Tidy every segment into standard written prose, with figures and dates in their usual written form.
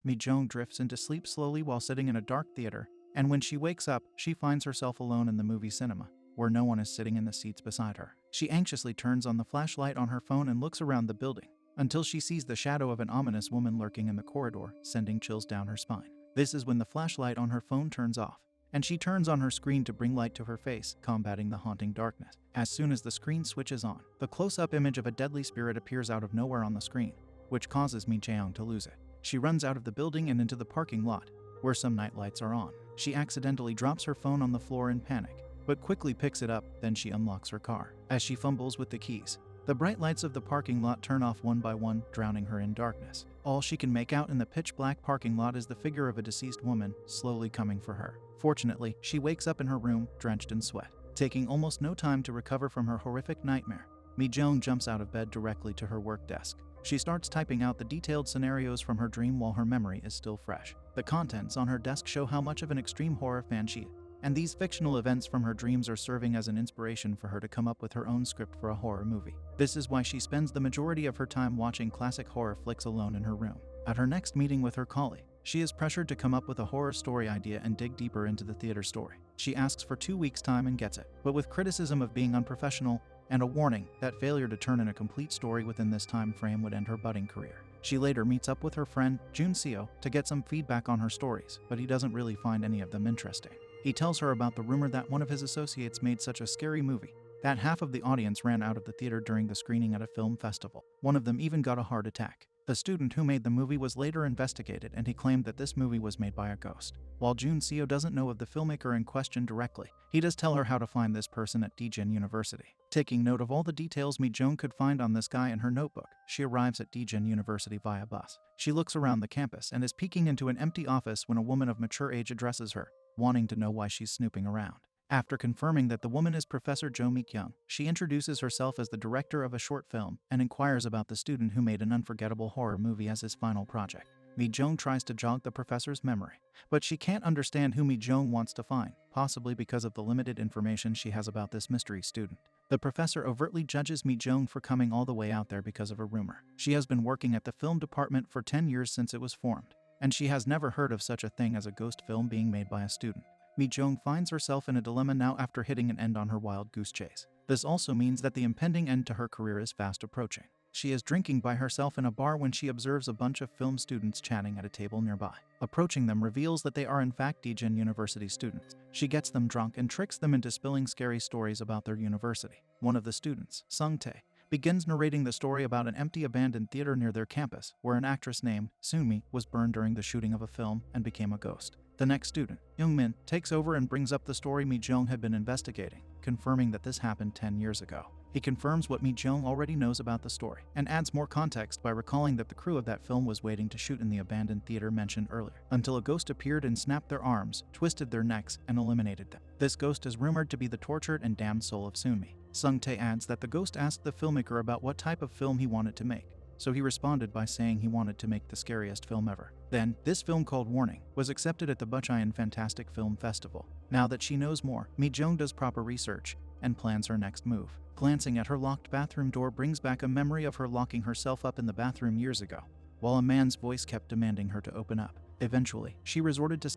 Mi-jung drifts into sleep slowly while sitting in a dark theater, and when she wakes up, she finds herself alone in the movie cinema, where no one is sitting in the seats beside her. She anxiously turns on the flashlight on her phone and looks around the building, until she sees the shadow of an ominous woman lurking in the corridor, sending chills down her spine. This is when the flashlight on her phone turns off, and she turns on her screen to bring light to her face, combating the haunting darkness. As soon as the screen switches on, the close-up image of a deadly spirit appears out of nowhere on the screen, which causes Mi-jung to lose it. She runs out of the building and into the parking lot, where some night lights are on. She accidentally drops her phone on the floor in panic, but quickly picks it up, then she unlocks her car. As she fumbles with the keys, the bright lights of the parking lot turn off one by one, drowning her in darkness. All she can make out in the pitch-black parking lot is the figure of a deceased woman, slowly coming for her. Fortunately, she wakes up in her room, drenched in sweat. Taking almost no time to recover from her horrific nightmare, Mi-jung jumps out of bed directly to her work desk. She starts typing out the detailed scenarios from her dream while her memory is still fresh. The contents on her desk show how much of an extreme horror fan she is, and these fictional events from her dreams are serving as an inspiration for her to come up with her own script for a horror movie. This is why she spends the majority of her time watching classic horror flicks alone in her room. At her next meeting with her colleague, she is pressured to come up with a horror story idea and dig deeper into the theater story. She asks for 2 weeks' time and gets it, but with criticism of being unprofessional and a warning that failure to turn in a complete story within this time frame would end her budding career. She later meets up with her friend, Jun Seo, to get some feedback on her stories, but he doesn't really find any of them interesting. He tells her about the rumor that one of his associates made such a scary movie that half of the audience ran out of the theater during the screening at a film festival. One of them even got a heart attack. The student who made the movie was later investigated, and he claimed that this movie was made by a ghost. While Jun Seo doesn't know of the filmmaker in question directly, he does tell her how to find this person at Daejeon University. Taking note of all the details Mi-jung could find on this guy in her notebook, she arrives at Daejeon University via bus. She looks around the campus and is peeking into an empty office when a woman of mature age addresses her, wanting to know why she's snooping around. After confirming that the woman is Professor Jo Mi-kyung, she introduces herself as the director of a short film and inquires about the student who made an unforgettable horror movie as his final project. Mi-jung tries to jog the professor's memory, but she can't understand who Mi-jung wants to find, possibly because of the limited information she has about this mystery student. The professor overtly judges Mi-jung for coming all the way out there because of a rumor. She has been working at the film department for 10 years since it was formed, and she has never heard of such a thing as a ghost film being made by a student. Mi-jung finds herself in a dilemma now after hitting an end on her wild goose chase. This also means that the impending end to her career is fast approaching. She is drinking by herself in a bar when she observes a bunch of film students chatting at a table nearby. Approaching them reveals that they are in fact Daejeon University students. She gets them drunk and tricks them into spilling scary stories about their university. One of the students, Sung-tae, begins narrating the story about an empty abandoned theater near their campus, where an actress named Sunmi was burned during the shooting of a film and became a ghost. The next student, Youngmin, takes over and brings up the story Mi-jung had been investigating, confirming that this happened 10 years ago. He confirms what Mi-jung already knows about the story, and adds more context by recalling that the crew of that film was waiting to shoot in the abandoned theater mentioned earlier, until a ghost appeared and snapped their arms, twisted their necks, and eliminated them. This ghost is rumored to be the tortured and damned soul of Sunmi. Sung-tae adds that the ghost asked the filmmaker about what type of film he wanted to make, so he responded by saying he wanted to make the scariest film ever. Then, this film called Warning was accepted at the Bucheon Fantastic Film Festival. Now that she knows more, Mi-jung does proper research and plans her next move. Glancing at her locked bathroom door brings back a memory of her locking herself up in the bathroom years ago, while a man's voice kept demanding her to open up. Eventually, she resorted to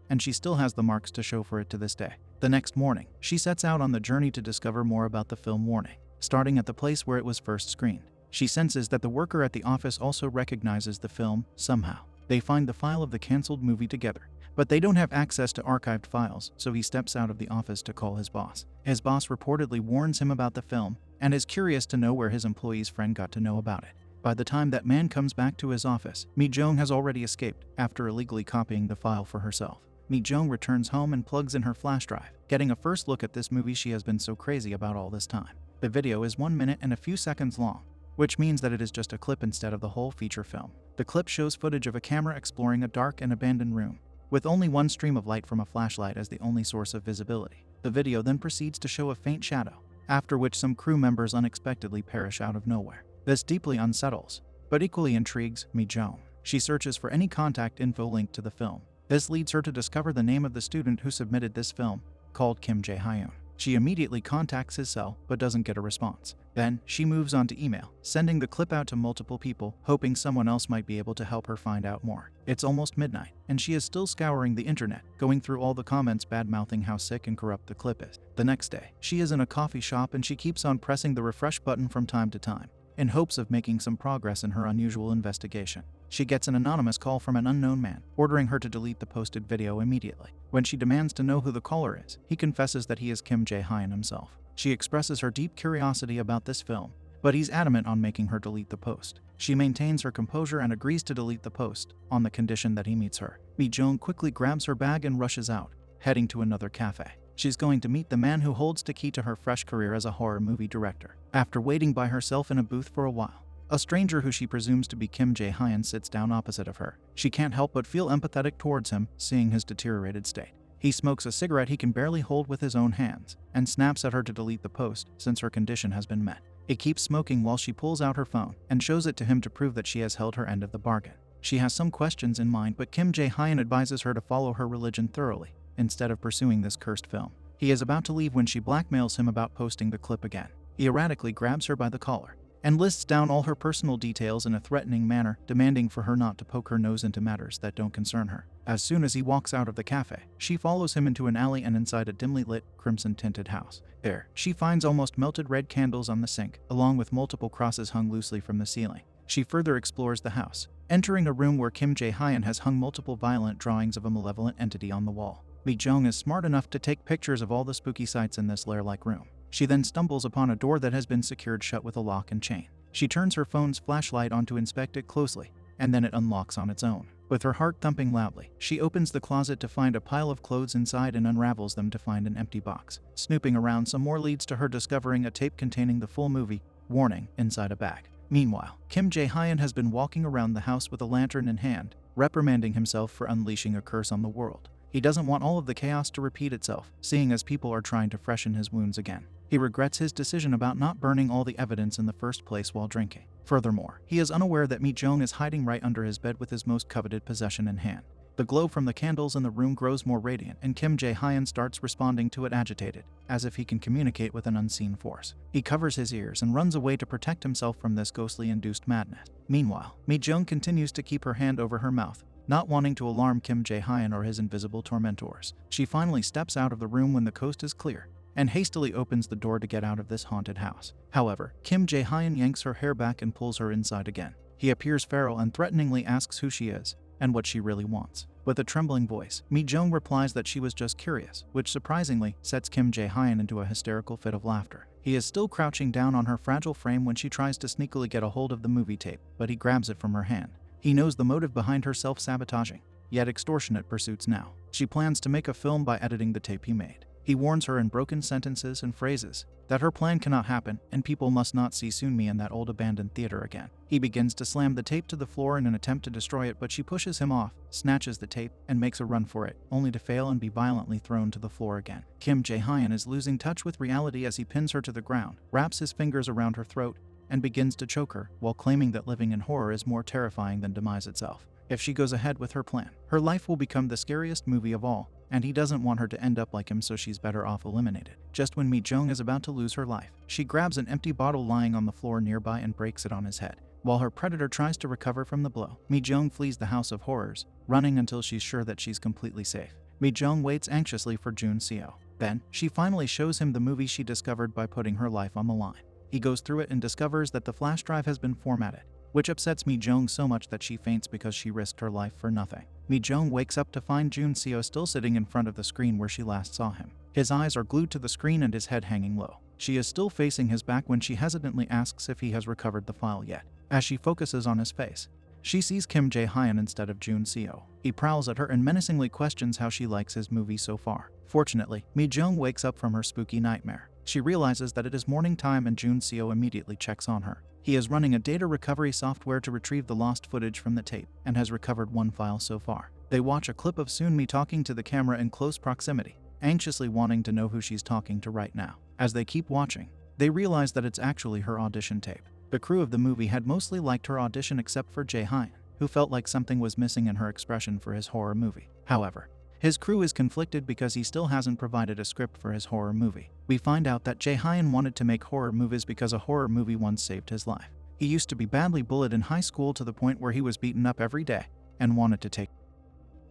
and she still has the marks to show for it to this day. The next morning, she sets out on the journey to discover more about the film Warning, starting at the place where it was first screened. She senses that the worker at the office also recognizes the film somehow. They find the file of the cancelled movie together, but they don't have access to archived files, so he steps out of the office to call his boss. His boss reportedly warns him about the film and is curious to know where his employee's friend got to know about it. By the time that man comes back to his office, Mi-jung has already escaped after illegally copying the file for herself. Mi-jung returns home and plugs in her flash drive, getting a first look at this movie she has been so crazy about all this time. The video is 1 minute and a few seconds long, which means that it is just a clip instead of the whole feature film. The clip shows footage of a camera exploring a dark and abandoned room, with only one stream of light from a flashlight as the only source of visibility. The video then proceeds to show a faint shadow, after which some crew members unexpectedly perish out of nowhere. This deeply unsettles, but equally intrigues Mi-jung. She searches for any contact info linked to the film. This leads her to discover the name of the student who submitted this film, called Kim Jae-hyun. She immediately contacts his cell but doesn't get a response. Then, she moves on to email, sending the clip out to multiple people, hoping someone else might be able to help her find out more. It's almost midnight, and she is still scouring the internet, going through all the comments bad-mouthing how sick and corrupt the clip is. The next day, she is in a coffee shop and she keeps on pressing the refresh button from time to time, in hopes of making some progress in her unusual investigation. She gets an anonymous call from an unknown man, ordering her to delete the posted video immediately. When she demands to know who the caller is, he confesses that he is Kim Jae-hyun himself. She expresses her deep curiosity about this film, but he's adamant on making her delete the post. She maintains her composure and agrees to delete the post, on the condition that he meets her. Mi-jung quickly grabs her bag and rushes out, heading to another cafe. She's going to meet the man who holds the key to her fresh career as a horror movie director. After waiting by herself in a booth for a while, a stranger who she presumes to be Kim Jae-hyun sits down opposite of her. She can't help but feel empathetic towards him, seeing his deteriorated state. He smokes a cigarette he can barely hold with his own hands, and snaps at her to delete the post since her condition has been met. He keeps smoking while she pulls out her phone and shows it to him to prove that she has held her end of the bargain. She has some questions in mind, but Kim Jae-hyun advises her to follow her religion thoroughly, instead of pursuing this cursed film. He is about to leave when she blackmails him about posting the clip again. He erratically grabs her by the collar and lists down all her personal details in a threatening manner, demanding for her not to poke her nose into matters that don't concern her. As soon as he walks out of the cafe, she follows him into an alley and inside a dimly lit, crimson-tinted house. There, she finds almost melted red candles on the sink, along with multiple crosses hung loosely from the ceiling. She further explores the house, entering a room where Kim Jae-hyun has hung multiple violent drawings of a malevolent entity on the wall. Mi-jung is smart enough to take pictures of all the spooky sights in this lair-like room. She then stumbles upon a door that has been secured shut with a lock and chain. She turns her phone's flashlight on to inspect it closely, and then it unlocks on its own. With her heart thumping loudly, she opens the closet to find a pile of clothes inside and unravels them to find an empty box. Snooping around some more leads to her discovering a tape containing the full movie, warning, inside a bag. Meanwhile, Kim Jae-hyun has been walking around the house with a lantern in hand, reprimanding himself for unleashing a curse on the world. He doesn't want all of the chaos to repeat itself, seeing as people are trying to freshen his wounds again. He regrets his decision about not burning all the evidence in the first place while drinking. Furthermore, he is unaware that Mi-jung is hiding right under his bed with his most coveted possession in hand. The glow from the candles in the room grows more radiant, and Kim Jae-hyun starts responding to it agitated, as if he can communicate with an unseen force. He covers his ears and runs away to protect himself from this ghostly-induced madness. Meanwhile, Mi-jung continues to keep her hand over her mouth, not wanting to alarm Kim Jae-hyun or his invisible tormentors. She finally steps out of the room when the coast is clear, and hastily opens the door to get out of this haunted house. However, Kim Jae-hyun yanks her hair back and pulls her inside again. He appears feral and threateningly asks who she is, and what she really wants. With a trembling voice, Mi-jung replies that she was just curious, which surprisingly sets Kim Jae-hyun into a hysterical fit of laughter. He is still crouching down on her fragile frame when she tries to sneakily get a hold of the movie tape, but he grabs it from her hand. He knows the motive behind her self-sabotaging, yet extortionate pursuits now. She plans to make a film by editing the tape he made. He warns her in broken sentences and phrases that her plan cannot happen and people must not see Sunmi in that old abandoned theater again. He begins to slam the tape to the floor in an attempt to destroy it, but she pushes him off, snatches the tape, and makes a run for it, only to fail and be violently thrown to the floor again. Kim Jae-hyun is losing touch with reality as he pins her to the ground, wraps his fingers around her throat, and begins to choke her, while claiming that living in horror is more terrifying than demise itself. If she goes ahead with her plan, her life will become the scariest movie of all, and he doesn't want her to end up like him, so she's better off eliminated. Just when Mi-jung is about to lose her life, she grabs an empty bottle lying on the floor nearby and breaks it on his head. While her predator tries to recover from the blow, Mi-jung flees the house of horrors, running until she's sure that she's completely safe. Mi-jung waits anxiously for Jun Seo. Then, she finally shows him the movie she discovered by putting her life on the line. He goes through it and discovers that the flash drive has been formatted, which upsets Mi-jung so much that she faints because she risked her life for nothing. Mi-jung wakes up to find Jun Seo still sitting in front of the screen where she last saw him. His eyes are glued to the screen and his head hanging low. She is still facing his back when she hesitantly asks if he has recovered the file yet. As she focuses on his face, she sees Kim Jae-hyun instead of Jun Seo. He prowls at her and menacingly questions how she likes his movie so far. Fortunately, Mi-jung wakes up from her spooky nightmare. She realizes that it is morning time and Jun Seo immediately checks on her. He is running a data recovery software to retrieve the lost footage from the tape and has recovered one file so far. They watch a clip of Sunmi talking to the camera in close proximity, anxiously wanting to know who she's talking to right now. As they keep watching, they realize that it's actually her audition tape. The crew of the movie had mostly liked her audition except for Jae-hyun, who felt like something was missing in her expression for his horror movie. However, His crew is conflicted because he still hasn't provided a script for his horror movie. We find out that Jae-hyun wanted to make horror movies because a horror movie once saved his life. He used to be badly bullied in high school to the point where he was beaten up every day and wanted to take.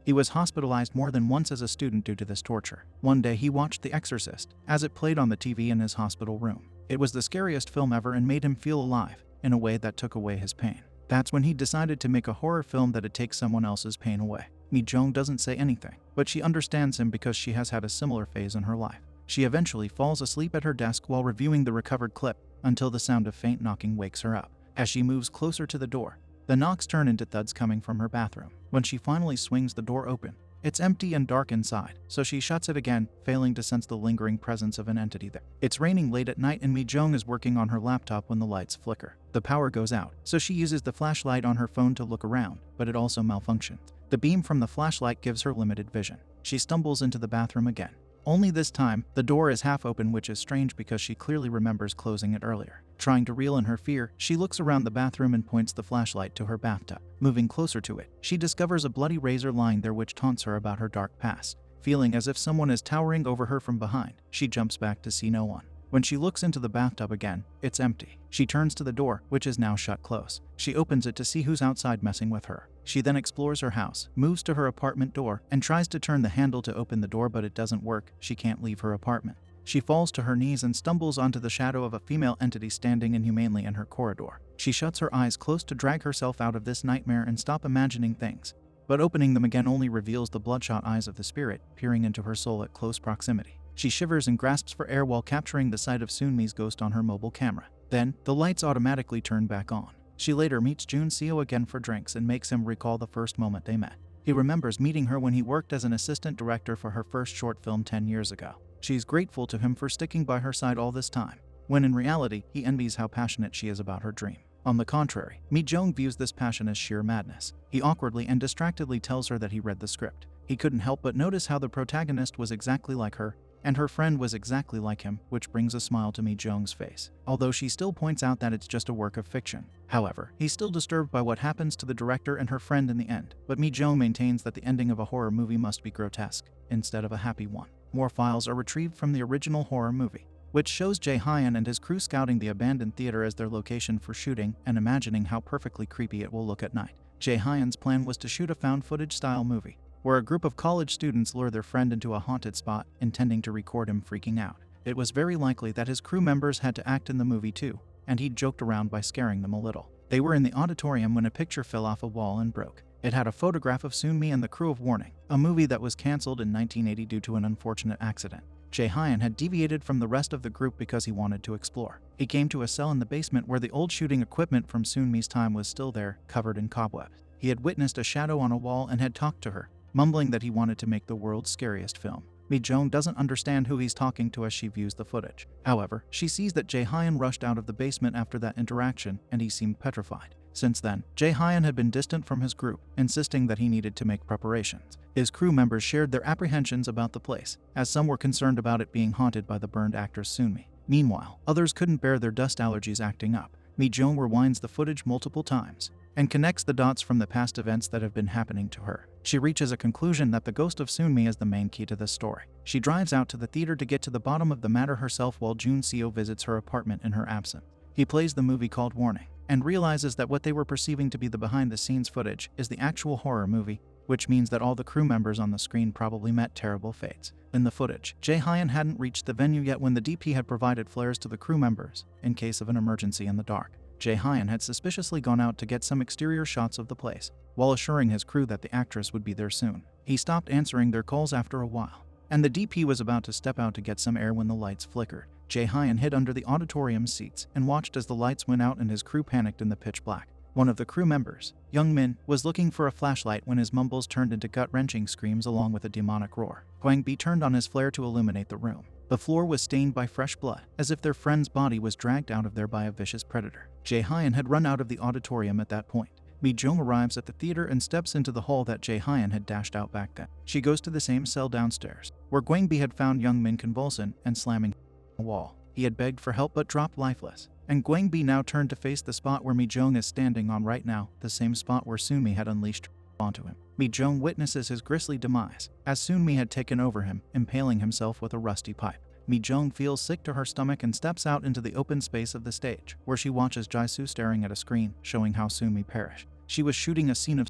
He was hospitalized more than once as a student due to this torture. One day he watched The Exorcist as it played on the TV in his hospital room. It was the scariest film ever and made him feel alive in a way that took away his pain. That's when he decided to make a horror film that'd take someone else's pain away. Mi-jung doesn't say anything, but she understands him because she has had a similar phase in her life. She eventually falls asleep at her desk while reviewing the recovered clip until the sound of faint knocking wakes her up. As she moves closer to the door, the knocks turn into thuds coming from her bathroom. When she finally swings the door open, it's empty and dark inside, so she shuts it again, failing to sense the lingering presence of an entity there. It's raining late at night and Mi-jung is working on her laptop when the lights flicker. The power goes out, so she uses the flashlight on her phone to look around, but it also malfunctions. The beam from the flashlight gives her limited vision. She stumbles into the bathroom again. Only this time, the door is half open, which is strange because she clearly remembers closing it earlier. Trying to reel in her fear, she looks around the bathroom and points the flashlight to her bathtub. Moving closer to it, she discovers a bloody razor lying there which taunts her about her dark past. Feeling as if someone is towering over her from behind, she jumps back to see no one. When she looks into the bathtub again, it's empty. She turns to the door, which is now shut close. She opens it to see who's outside messing with her. She then explores her house, moves to her apartment door, and tries to turn the handle to open the door, but it doesn't work. She can't leave her apartment. She falls to her knees and stumbles onto the shadow of a female entity standing inhumanely in her corridor. She shuts her eyes close to drag herself out of this nightmare and stop imagining things, but opening them again only reveals the bloodshot eyes of the spirit peering into her soul at close proximity. She shivers and grasps for air while capturing the sight of Sunmi's ghost on her mobile camera. Then, the lights automatically turn back on. She later meets Jun Seo again for drinks and makes him recall the first moment they met. He remembers meeting her when he worked as an assistant director for her first short film 10 years ago. She's grateful to him for sticking by her side all this time, when in reality, he envies how passionate she is about her dream. On the contrary, Mi-jung views this passion as sheer madness. He awkwardly and distractedly tells her that he read the script. He couldn't help but notice how the protagonist was exactly like her, and her friend was exactly like him, which brings a smile to Mi-jung's face, although she still points out that it's just a work of fiction. However, he's still disturbed by what happens to the director and her friend in the end, but Mi-jung maintains that the ending of a horror movie must be grotesque, instead of a happy one. More files are retrieved from the original horror movie, which shows Jae-hyun and his crew scouting the abandoned theater as their location for shooting and imagining how perfectly creepy it will look at night. Jae-hyun's plan was to shoot a found footage style movie, where a group of college students lure their friend into a haunted spot, intending to record him freaking out. It was very likely that his crew members had to act in the movie too, and he'd joked around by scaring them a little. They were in the auditorium when a picture fell off a wall and broke. It had a photograph of Sunmi and the crew of Warning, a movie that was cancelled in 1980 due to an unfortunate accident. Jae-hyun had deviated from the rest of the group because he wanted to explore. He came to a cell in the basement where the old shooting equipment from Sunmi's time was still there, covered in cobwebs. He had witnessed a shadow on a wall and had talked to her, mumbling that he wanted to make the world's scariest film. Mi-jung doesn't understand who he's talking to as she views the footage. However, she sees that Jae-hyun rushed out of the basement after that interaction, and he seemed petrified. Since then, Jae-hyun had been distant from his group, insisting that he needed to make preparations. His crew members shared their apprehensions about the place, as some were concerned about it being haunted by the burned actress Sunmi. Meanwhile, others couldn't bear their dust allergies acting up. Mi-jung rewinds the footage multiple times and connects the dots from the past events that have been happening to her. She reaches a conclusion that the ghost of Sunmi is the main key to this story. She drives out to the theater to get to the bottom of the matter herself while Jun Seo visits her apartment in her absence. He plays the movie called Warning, and realizes that what they were perceiving to be the behind-the-scenes footage is the actual horror movie, which means that all the crew members on the screen probably met terrible fates. In the footage, Jae-hyun hadn't reached the venue yet when the DP had provided flares to the crew members in case of an emergency in the dark. Jae-hyun had suspiciously gone out to get some exterior shots of the place, while assuring his crew that the actress would be there soon. He stopped answering their calls after a while, and the DP was about to step out to get some air when the lights flickered. Jae-hyun hid under the auditorium seats and watched as the lights went out and his crew panicked in the pitch black. One of the crew members, Young Min, was looking for a flashlight when his mumbles turned into gut-wrenching screams along with a demonic roar. Hwang Bi turned on his flare to illuminate the room. The floor was stained by fresh blood, as if their friend's body was dragged out of there by a vicious predator. Jae-hyun had run out of the auditorium at that point. Mi-jung arrives at the theater and steps into the hall that Jae-hyun had dashed out back then. She goes to the same cell downstairs, where Hwang Bi had found Young Min convulsing and slamming the wall. He had begged for help but dropped lifeless, and Hwang Bi now turned to face the spot where Mi-jung is standing on right now, the same spot where Sunmi had unleashed onto him. Mi Jong witnesses his grisly demise, as Soon-mi had taken over him, impaling himself with a rusty pipe. Mi Jong feels sick to her stomach and steps out into the open space of the stage, where she watches Jisoo staring at a screen, showing how Soon-mi perished. She was shooting a scene of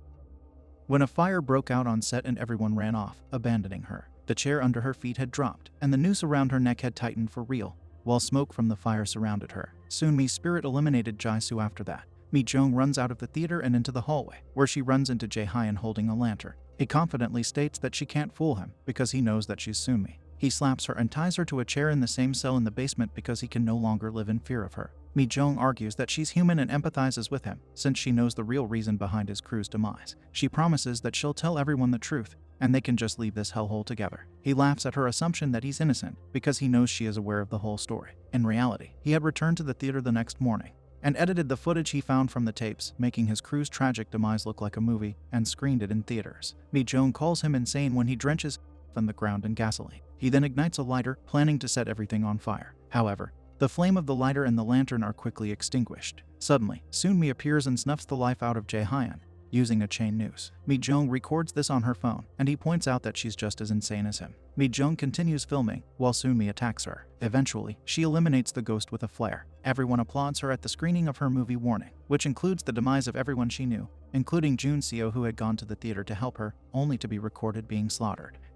when a fire broke out on set and everyone ran off, abandoning her. The chair under her feet had dropped, and the noose around her neck had tightened for real, while smoke from the fire surrounded her. Soon-mi's spirit eliminated Jisoo after that. Mi Jong runs out of the theater and into the hallway, where she runs into Jae-hyun holding a lantern. He confidently states that she can't fool him, because he knows that she's Soon-mi. He slaps her and ties her to a chair in the same cell in the basement because he can no longer live in fear of her. Mi Jong argues that she's human and empathizes with him, since she knows the real reason behind his crew's demise. She promises that she'll tell everyone the truth, and they can just leave this hellhole together. He laughs at her assumption that he's innocent, because he knows she is aware of the whole story. In reality, he had returned to the theater the next morning, and edited the footage he found from the tapes, making his crew's tragic demise look like a movie, and screened it in theaters. Mi Jong calls him insane when he drenches on the ground in gasoline. He then ignites a lighter, planning to set everything on fire. However, the flame of the lighter and the lantern are quickly extinguished. Suddenly, Soon-mi appears and snuffs the life out of Jae-hyun, using a chain noose. Mi Jong records this on her phone, and he points out that she's just as insane as him. Mi Jong continues filming, while Soon-mi attacks her. Eventually, she eliminates the ghost with a flare. Everyone applauds her at the screening of her movie Warning, which includes the demise of everyone she knew, including Jun Seo, who had gone to the theater to help her, only to be recorded being slaughtered.